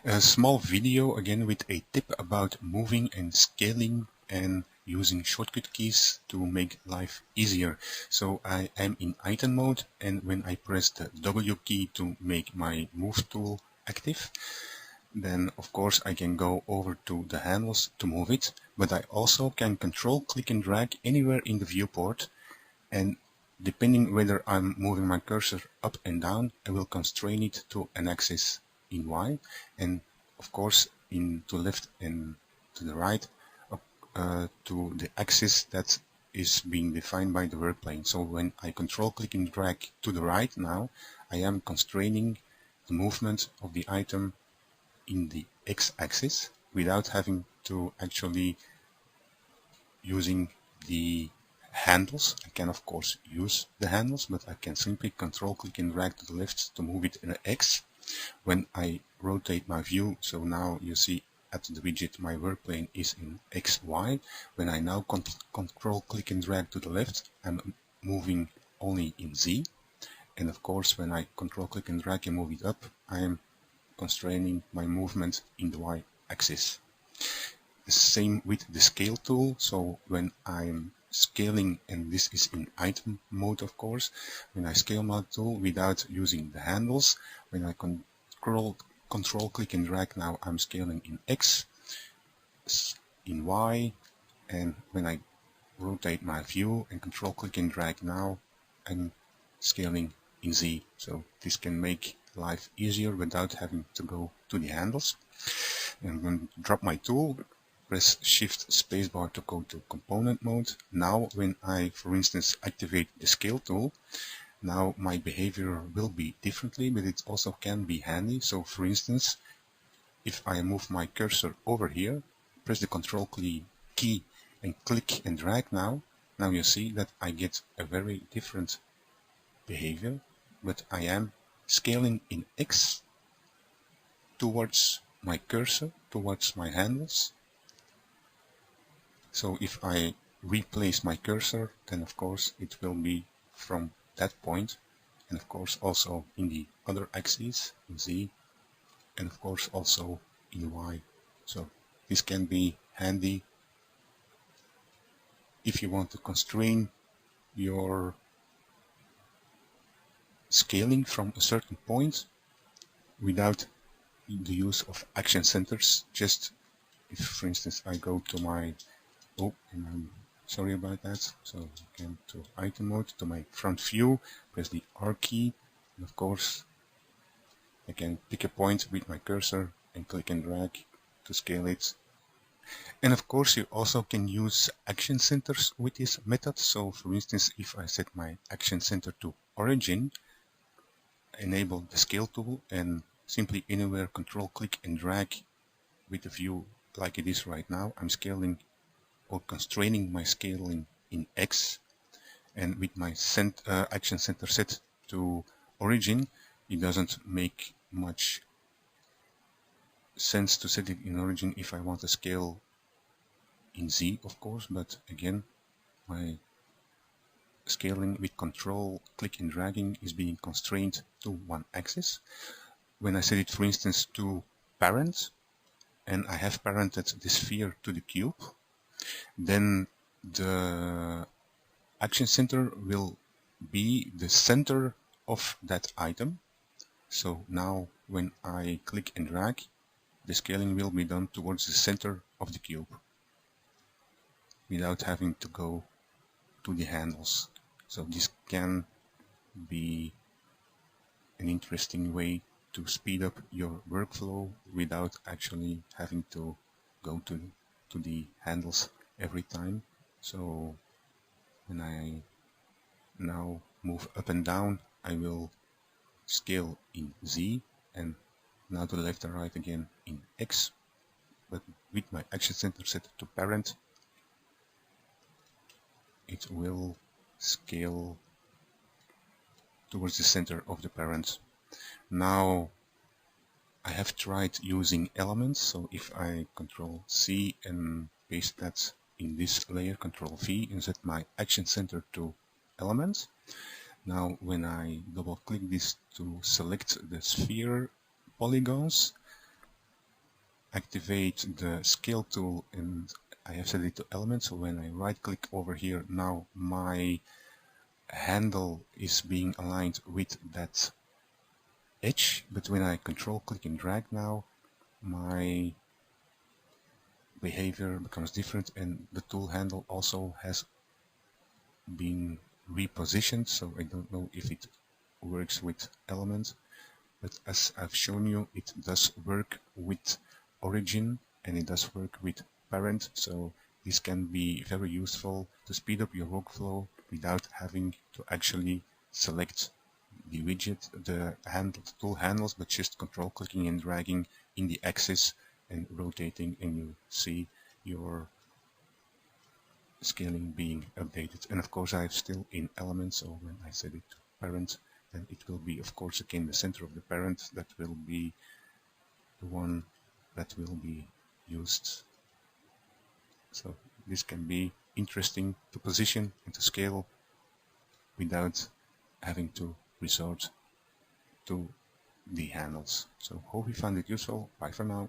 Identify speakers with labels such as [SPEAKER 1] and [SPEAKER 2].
[SPEAKER 1] A small video again with a tip about moving and scaling and using shortcut keys to make life easier. So I am in item mode, and when I press the W key to make my move tool active, then of course I can go over to the handles to move it, but I also can control click and drag anywhere in the viewport, and depending whether I'm moving my cursor up and down, I will constrain it to an axis in Y, and of course in to left and to the right to the axis that is being defined by the workplane. So when I control click and drag to the right now, I am constraining the movement of the item in the x-axis without having to actually using the handles. I can of course use the handles, but I can simply control click and drag to the left to move it in an X. When I rotate my view, so now you see at the widget my workplane is in XY. When I now control click and drag to the left, I'm moving only in Z. And of course when I control click and drag and move it up, I am constraining my movement in the Y axis. The same with the scale tool. So when I'm scaling, and this is in item mode of course, when I scale my tool without using the handles, when I control click and drag, now I'm scaling in X, in Y, and when I rotate my view and control click and drag, now I'm scaling in Z. So this can make life easier without having to go to the handles. And I'm going to drop my tool, press Shift Spacebar to go to component mode. Now when I, for instance, activate the scale tool, now my behavior will be differently, but it also can be handy. So for instance, if I move my cursor over here, press the Ctrl key and click and drag now you see that I get a very different behavior, but I am scaling in X towards my cursor, towards my handles. So if I replace my cursor, then of course it will be from that point, and of course also in the other axes, in Z, and of course also in Y. So this can be handy if you want to constrain your scaling from a certain point without the use of action centers. Just if, for instance, I go to my, and I'm sorry about that, so again to item mode, to my front view, press the R key, and of course I can pick a point with my cursor and click and drag to scale it. And of course you also can use action centers with this method. So for instance, if I set my action center to origin, enable the scale tool, and simply anywhere control click and drag with the view like it is right now, I'm scaling or constraining my scaling in X, and with my action center set to origin, it doesn't make much sense to set it in origin if I want to scale in Z, of course, but again, my scaling with control click and dragging is being constrained to one axis. When I set it, for instance, to parent, and I have parented the sphere to the cube, then the action center will be the center of that item. So now when I click and drag, the scaling will be done towards the center of the cube without having to go to the handles. So this can be an interesting way to speed up your workflow without actually having to go to the handles every time. So when I now move up and down, I will scale in Z, and now to the left and right again in X, but with my action center set to parent, it will scale towards the center of the parent. Now I have tried using elements, so if I Ctrl C and paste that in this layer, Ctrl V, and set my action center to elements. Now when I double click this to select the sphere polygons, activate the scale tool, and I have set it to element. So when I right click over here, now my handle is being aligned with that edge, but when I control click and drag now, my behavior becomes different, and the tool handle also has been repositioned. So I don't know if it works with elements, but as I've shown you, it does work with origin and it does work with parent. So this can be very useful to speed up your workflow without having to actually select the widget, the tool handles, but just control clicking and dragging in the axis and rotating, and you see your scaling being updated. And of course I have still in elements, so when I set it to parent, then it will be of course again the center of the parent that will be the one that will be used. So this can be interesting to position and to scale without having to resort to the handles. So hope you found it useful. Bye for now.